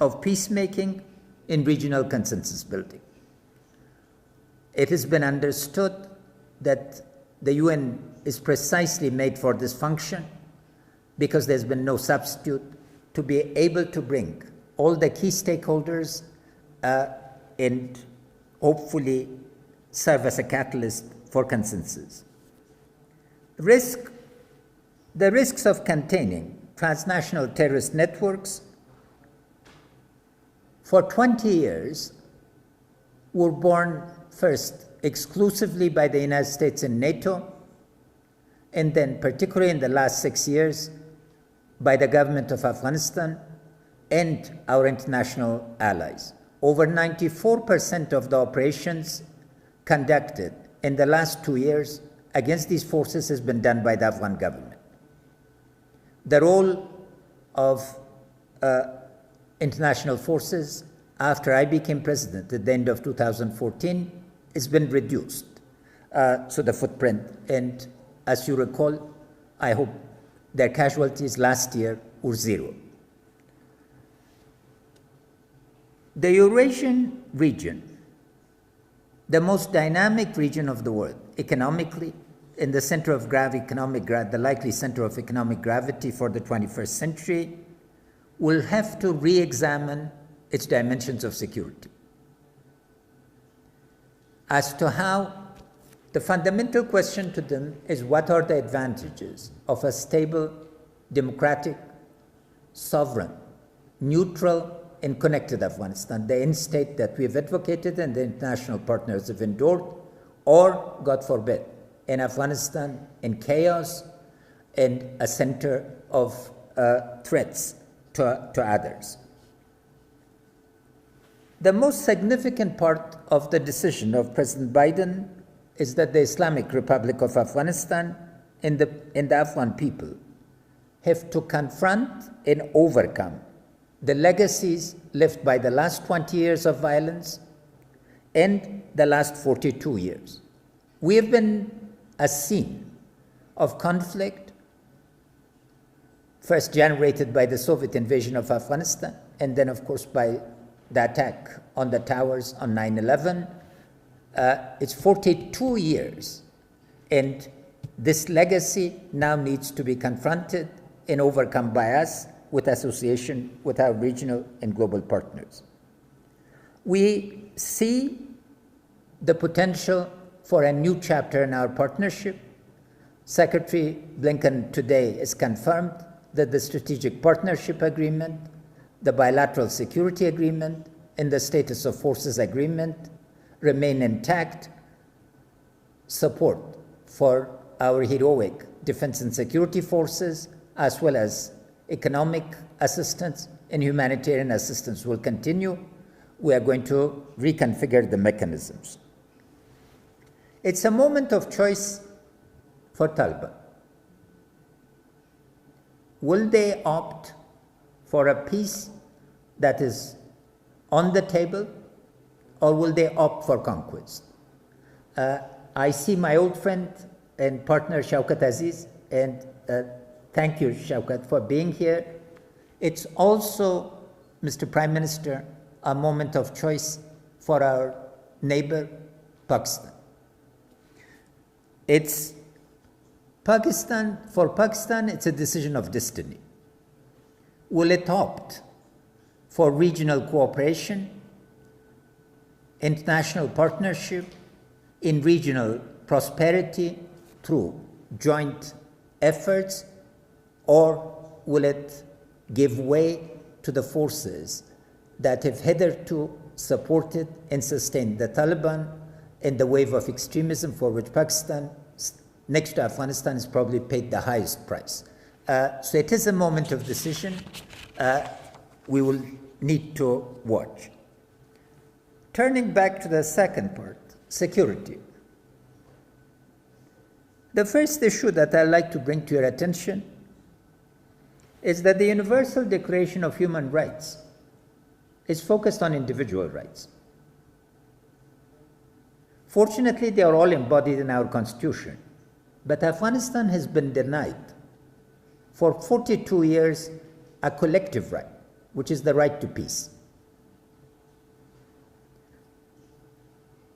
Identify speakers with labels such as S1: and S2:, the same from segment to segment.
S1: of peacemaking in regional consensus building. It has been understood that the UN is precisely made for this function because there's been no substitute to be able to bring all the key stakeholders and hopefully serve as a catalyst for consensus. The risks of containing transnational terrorist networks for 20 years were borne first exclusively by the United States and NATO, and then particularly in the last 6 years by the government of Afghanistan and our international allies. Over 94% of the operations conducted in the last 2 years against these forces has been done by the Afghan government. The role of international forces after I became president at the end of 2014 has been reduced. So the footprint, and as you recall, I hope their casualties last year were 0. The Eurasian region, the most dynamic region of the world, economically, in the center of the likely center of economic gravity for the 21st century, will have to re-examine its dimensions of security. As to how, the fundamental question to them is what are the advantages of a stable, democratic, sovereign, neutral, and connected Afghanistan, the end state that we have advocated and the international partners have endured, or, God forbid, in Afghanistan in chaos and a center of threats to others. The most significant part of the decision of President Biden is that the Islamic Republic of Afghanistan and the Afghan people have to confront and overcome the legacies left by the last 20 years of violence and the last 42 years. We have been a scene of conflict, first generated by the Soviet invasion of Afghanistan, and then, of course, by the attack on the towers on 9/11. It's 42 years, and this legacy now needs to be confronted and overcome by us with association with our regional and global partners. We see the potential for a new chapter in our partnership. Secretary Blinken today has confirmed that the Strategic Partnership Agreement, the Bilateral Security Agreement, and the Status of Forces Agreement remain intact. Support for our heroic defense and security forces, as well as economic assistance and humanitarian assistance, will continue. We are going to reconfigure the mechanisms. It's a moment of choice for Taliban. Will they opt for a peace that is on the table, or will they opt for conquest? I see my old friend and partner Shaukat Aziz, and thank you, Shaukat, for being here. It's also, Mr. Prime Minister, a moment of choice for our neighbor, Pakistan. For Pakistan, it's a decision of destiny. Will it opt for regional cooperation, international partnership, in regional prosperity through joint efforts, or will it give way to the forces that have hitherto supported and sustained the Taliban and the wave of extremism for which Pakistan, next to Afghanistan, has probably paid the highest price? So it is a moment of decision. We will need to watch. Turning back to the second part, security. The first issue that I'd like to bring to your attention is that the Universal Declaration of Human Rights is focused on individual rights. Fortunately, they are all embodied in our Constitution, but Afghanistan has been denied for 42 years a collective right which is the right to peace.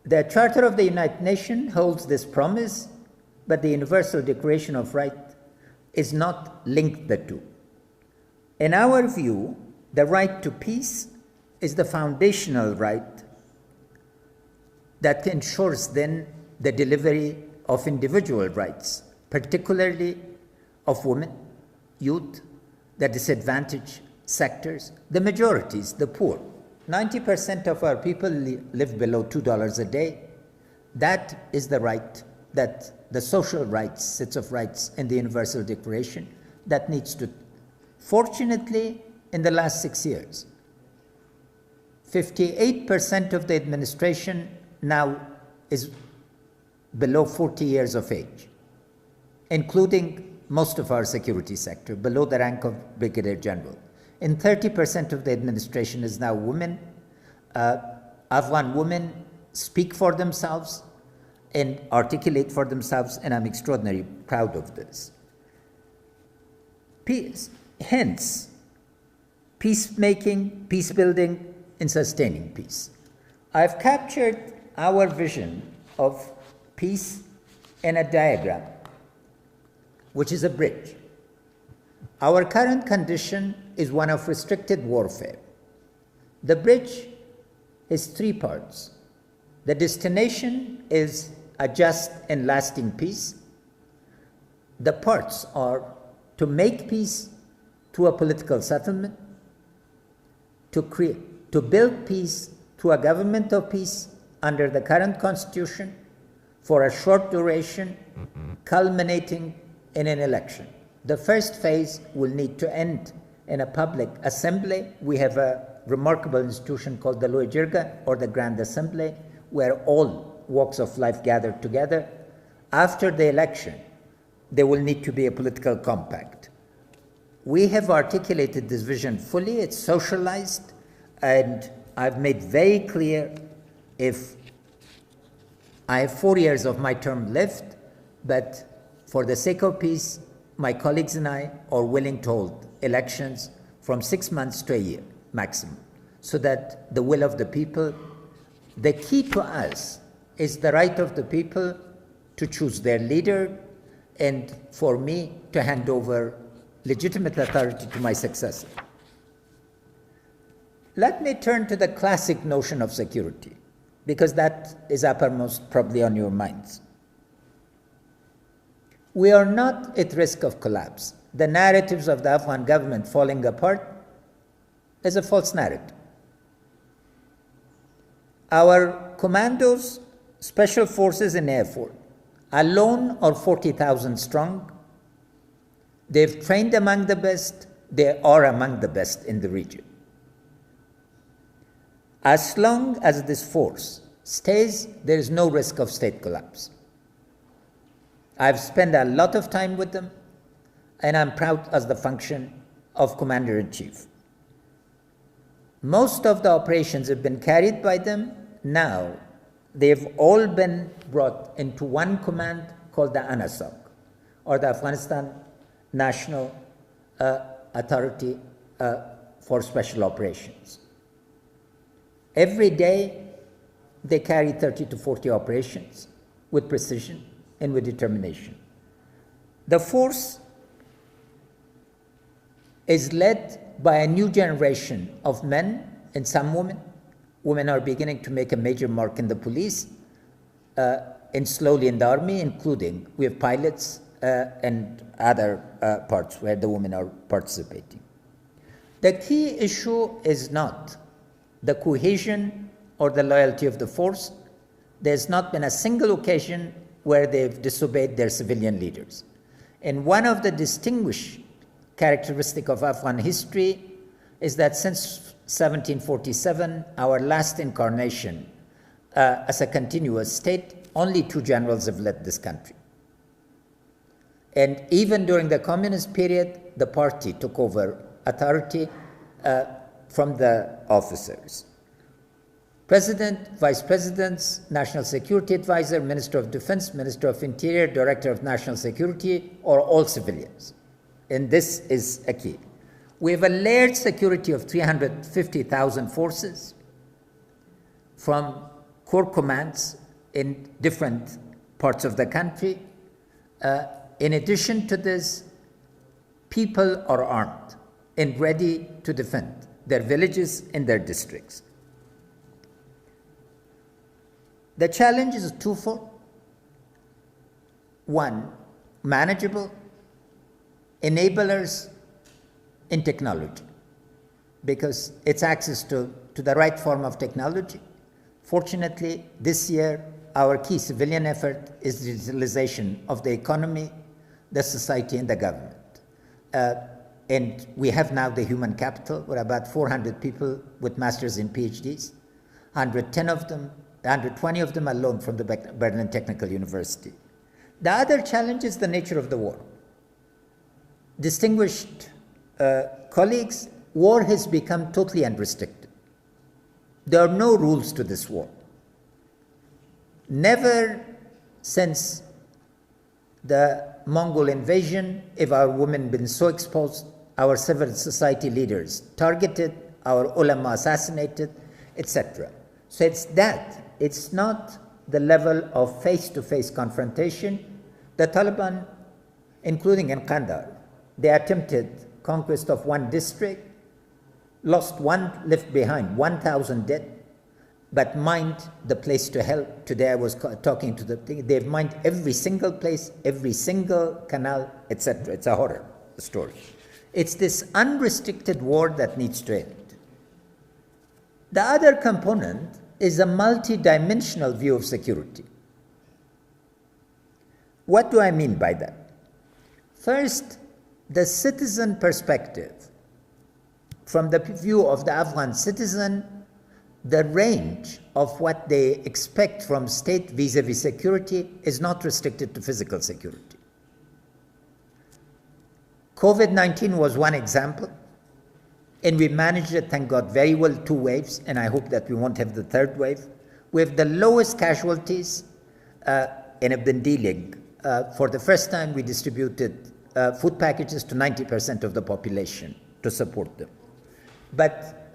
S1: The Charter of the United Nations holds this promise, but the Universal Declaration of Rights is not linked the two. In our view, the right to peace is the foundational right that ensures then the delivery of individual rights, particularly of women, youth, the disadvantaged sectors, the majorities, the poor. 90% of our people live below $2 a day. That is the right, that the social rights, sets of rights in the Universal Declaration that needs to. Fortunately, in the last 6 years, 58% of the administration now is below 40 years of age, including most of our security sector, below the rank of brigadier general. And 30% of the administration is now women. Afghan women speak for themselves and articulate for themselves, and I'm extraordinarily proud of this. Peace, hence, peacemaking, peace building, and sustaining peace. I've captured our vision of peace in a diagram, which is a bridge. Our current condition is one of restricted warfare. The bridge is 3 parts. The destination is a just and lasting peace. The parts are to make peace through a political settlement, to build peace through a government of peace under the current constitution for a short duration, culminating in an election. The first phase will need to end in a public assembly. We have a remarkable institution called the Loy Jirga, or the Grand Assembly, where all walks of life gather together. After the election, there will need to be a political compact. We have articulated this vision fully. It's socialized, and I've made very clear, if I have 4 years of my term left, but for the sake of peace, my colleagues and I are willing to hold elections from 6 months to a year maximum, so that the will of the people, the key to us is the right of the people to choose their leader, and for me to hand over legitimate authority to my successor. Let me turn to the classic notion of security, because that is uppermost probably on your minds. We are not at risk of collapse. The narratives of the Afghan government falling apart is a false narrative. Our commandos, special forces and air force alone are 40,000 strong. They've trained among the best. They are among the best in the region. As long as this force stays, there is no risk of state collapse. I've spent a lot of time with them, and I'm proud as the function of Commander-in-Chief. Most of the operations have been carried by them. Now, they've all been brought into one command called the ANASOC, or the Afghanistan National Authority for Special Operations. Every day, they carry 30 to 40 operations with precision and with determination. The force is led by a new generation of men and some women. Women are beginning to make a major mark in the police and slowly in the army, including we have pilots and other parts where the women are participating. The key issue is not the cohesion or the loyalty of the force. There's not been a single occasion where they've disobeyed their civilian leaders. And one of the distinguished characteristics of Afghan history is that since 1747, our last incarnation as a continuous state, only 2 generals have led this country. And even during the communist period, the party took over authority from the officers. President, vice presidents, national security advisor, minister of defense, minister of interior, director of national security are all civilians. And this is a key. We have a layered security of 350,000 forces from core commands in different parts of the country. In addition to this, people are armed and ready to defend their villages and their districts. The challenge is twofold. One, manageable enablers in technology, because it's access to the right form of technology. Fortunately, this year, our key civilian effort is digitalization of the economy, the society, and the government. And we have now the human capital. We're about 400 people with masters and PhDs, 120 of them alone from the Berlin Technical University. The other challenge is the nature of the war. Distinguished colleagues, war has become totally unrestricted. There are no rules to this war. Never since the Mongol invasion have our women been so exposed, our civil society leaders targeted, our ulama assassinated, etc. So it's that. It's not the level of face-to-face confrontation. The Taliban, including in Kandahar, they attempted conquest of one district, lost one, left behind 1,000 dead, but mined the place to hell. Today I was talking to they've mined every single place, every single canal, etc. It's a horror story. It's this unrestricted war that needs to end. The other component is a multi-dimensional view of security. What do I mean by that? First, the citizen perspective. From the view of the Afghan citizen, the range of what they expect from state vis-a-vis security is not restricted to physical security. COVID-19 was one example, and we managed it, thank God, very well, 2 waves, and I hope that we won't have the 3rd wave. We have the lowest casualties and have been dealing. For the first time, we distributed food packages to 90% of the population to support them. But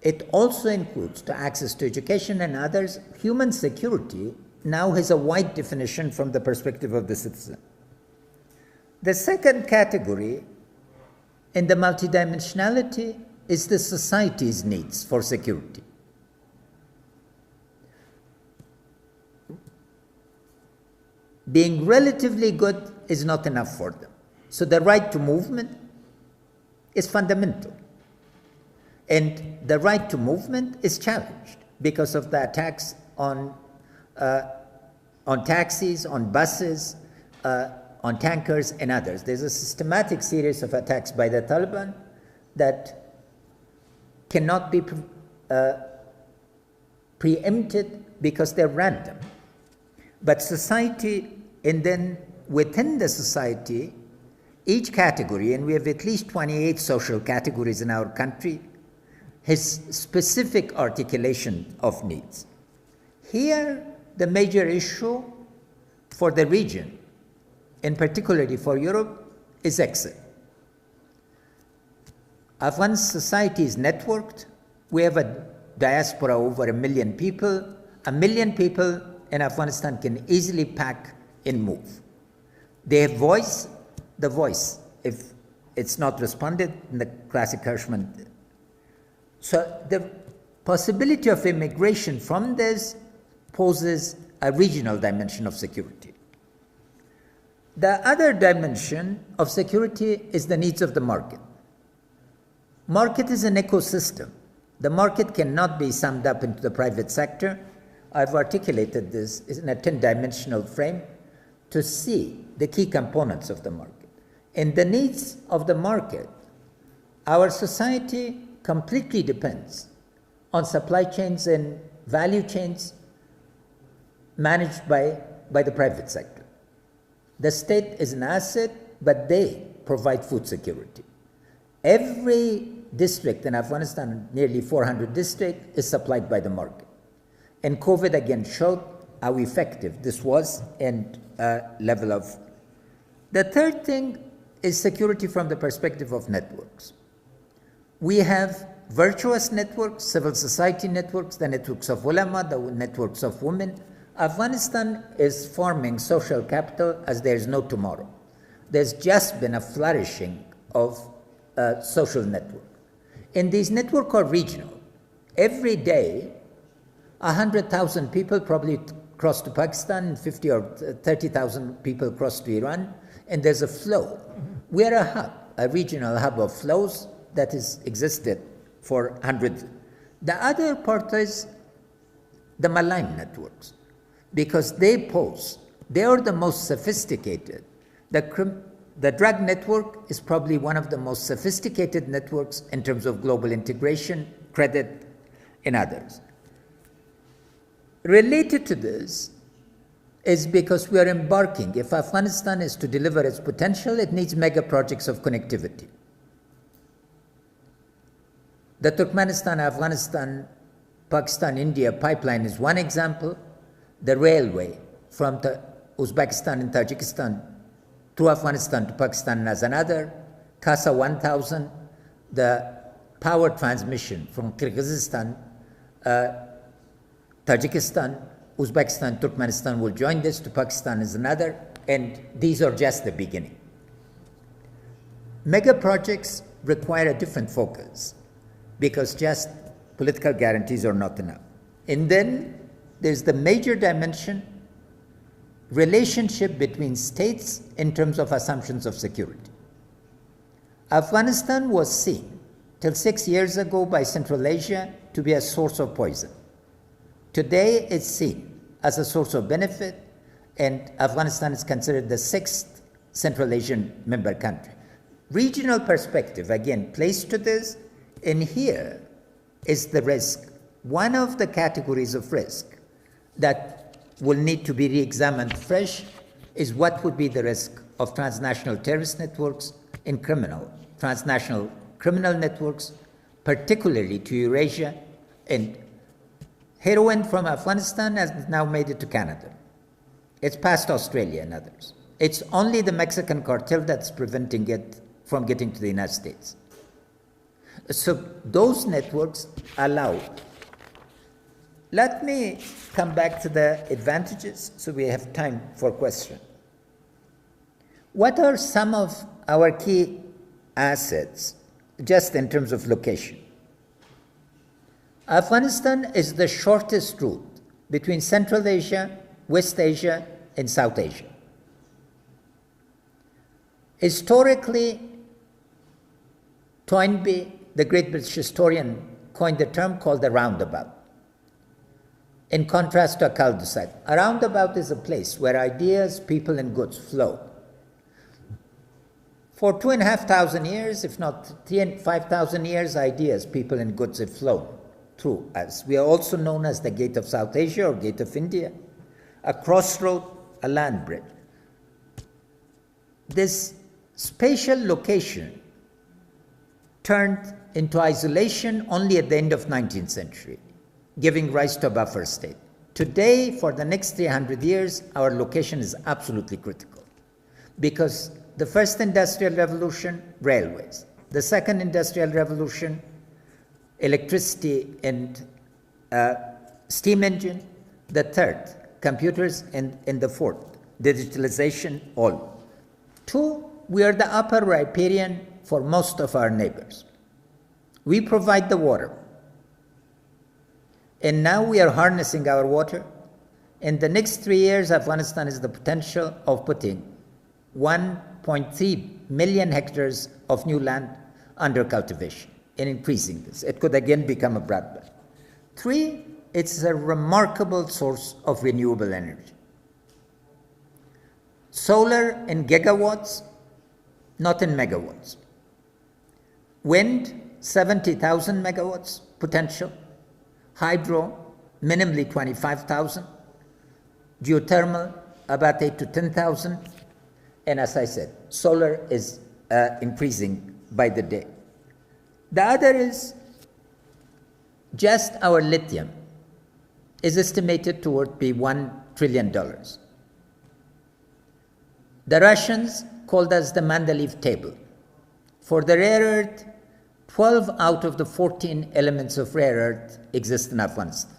S1: it also includes to access to education and others. Human security now has a wide definition from the perspective of the citizen. The second category in the multidimensionality is the society's needs for security. Being relatively good is not enough for them. So the right to movement is fundamental. And the right to movement is challenged because of the attacks on taxis, on buses, on tankers and others. There's a systematic series of attacks by the Taliban that cannot be preempted because they're random. But society, and then within the society, each category, and we have at least 28 social categories in our country, has specific articulation of needs. Here, the major issue for the region, and particularly for Europe, is exit. Afghan society is networked. We have a diaspora over 1 million people. 1 million people in Afghanistan can easily pack and move. They have voice, the voice, if it's not responded in the classic Hirschman. So the possibility of immigration from this poses a regional dimension of security. The other dimension of security is the needs of the market. Market is an ecosystem. The market cannot be summed up into the private sector. I've articulated this in a 10-dimensional frame to see the key components of the market. In the needs of the market, our society completely depends on supply chains and value chains managed by the private sector. The state is an asset, but they provide food security. Every district in Afghanistan, nearly 400 districts, is supplied by the market. And COVID again showed how effective this was and level of. The third thing is security from the perspective of networks. We have virtuous networks, civil society networks, the networks of ulama, the networks of women. Afghanistan is forming social capital as there is no tomorrow. There's just been a flourishing of social network. And these networks are regional. Every day, 100,000 people probably cross to Pakistan, 50 or 30,000 people cross to Iran, and there's a flow. We are a hub, a regional hub of flows that has existed for hundreds. The other part is the malign networks, because they are the most sophisticated. The drug network is probably one of the most sophisticated networks in terms of global integration, credit, and others. Related to this is because we are embarking. If Afghanistan is to deliver its potential, it needs mega projects of connectivity. The Turkmenistan, Afghanistan, Pakistan, India pipeline is one example. The railway from Uzbekistan and Tajikistan through Afghanistan to Pakistan as another. Kasa 1000, the power transmission from Kyrgyzstan, Tajikistan, Uzbekistan, Turkmenistan will join this to Pakistan is another, and these are just the beginning. Mega projects require a different focus because just political guarantees are not enough. And then there's the major dimension, relationship between states in terms of assumptions of security. Afghanistan was seen till 6 years ago by Central Asia to be a source of poison. Today it's seen as a source of benefit, and Afghanistan is considered the 6th Central Asian member country. Regional perspective, again, plays to this, and here is the risk. One of the categories of risk that will need to be re-examined fresh is what would be the risk of transnational terrorist networks and transnational criminal networks, particularly to Eurasia. And heroin from Afghanistan has now made it to Canada. It's past Australia and others. It's only the Mexican cartel that's preventing it from getting to the United States. So those networks allow. Let me come back to the advantages so we have time for questions. What are some of our key assets, just in terms of location? Afghanistan is the shortest route between Central Asia, West Asia, and South Asia. Historically, Toynbee, the great British historian, coined the term called the roundabout, in contrast to a cul-de-sac. A roundabout is a place where ideas, people, and goods flow. For 2,500 years, if not 5,000 years, ideas, people, and goods have flown through us. We are also known as the Gate of South Asia or Gate of India, a crossroad, a land bridge. This spatial location turned into isolation only at the end of 19th century, giving rise to a buffer state. Today, for the next 300 years, our location is absolutely critical because the first industrial revolution, railways. The second industrial revolution, electricity and steam engine. The third, computers, and the fourth, digitalization, all. 2, we are the upper riparian for most of our neighbors. We provide the water. And now we are harnessing our water. In the next 3 years, Afghanistan has the potential of putting 1.3 million hectares of new land under cultivation and increasing this. It could again become a broadband. 3, it's a remarkable source of renewable energy. Solar in gigawatts, not in megawatts. Wind, 70,000 megawatts potential. Hydro, minimally 25,000. Geothermal, about 8 to 10,000. And as I said, solar is increasing by the day. The other is just our lithium is estimated to be $1 trillion. The Russians called us the Mendeleev table. For the rare earth, 12 out of the 14 elements of rare earth exist in Afghanistan.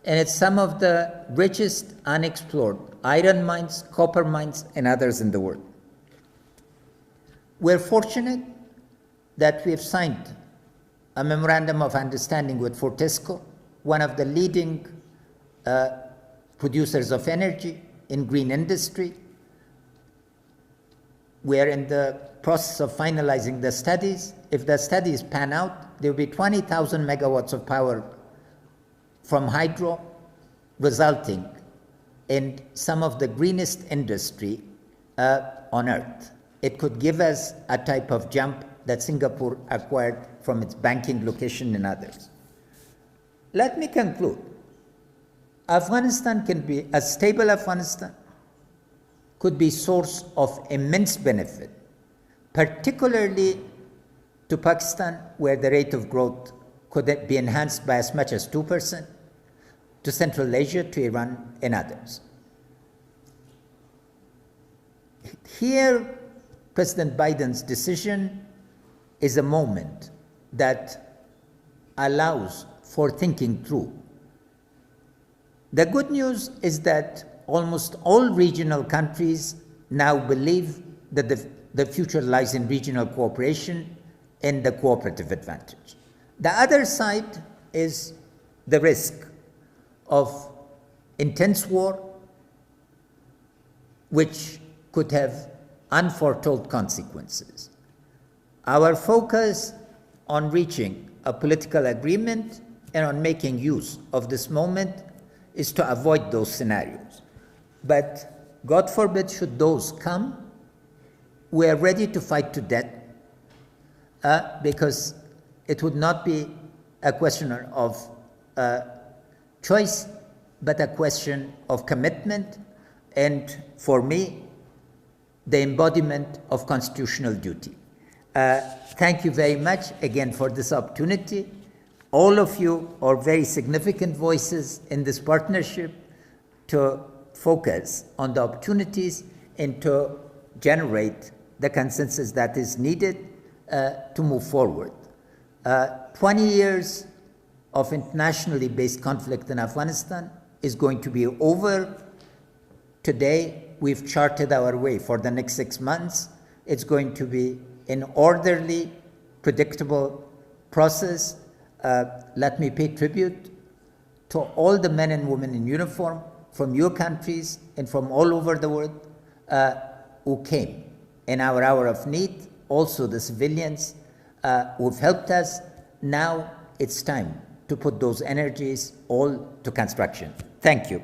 S1: And it's some of the richest unexplored iron mines, copper mines, and others in the world. We're fortunate that we have signed a memorandum of understanding with Fortescue, one of the leading producers of energy in green industry. We are in the process of finalizing the studies. If the studies pan out, there will be 20,000 megawatts of power from hydro, resulting in some of the greenest industry on earth. It could give us a type of jump that Singapore acquired from its banking location and others. Let me conclude. Afghanistan can be, a stable Afghanistan could be source of immense benefit, particularly to Pakistan, where the rate of growth could be enhanced by as much as 2%, to Central Asia, to Iran, and others. Here, President Biden's decision is a moment that allows for thinking through. The good news is that almost all regional countries now believe that the future lies in regional cooperation and the cooperative advantage. The other side is the risk of intense war, which could have unforetold consequences. Our focus on reaching a political agreement and on making use of this moment is to avoid those scenarios. But God forbid, should those come, we are ready to fight to death, because it would not be a question of choice, but a question of commitment, and for me, the embodiment of constitutional duty. Thank you very much again for this opportunity. All of you are very significant voices in this partnership to focus on the opportunities and to generate the consensus that is needed to move forward. 20 years of internationally based conflict in Afghanistan is going to be over. Today, we've charted our way for the next 6 months. It's going to be an orderly, predictable process. Let me pay tribute to all the men and women in uniform from your countries and from all over the world who came in our hour of need, also the civilians who've helped us. Now it's time to put those energies all to construction. Thank you.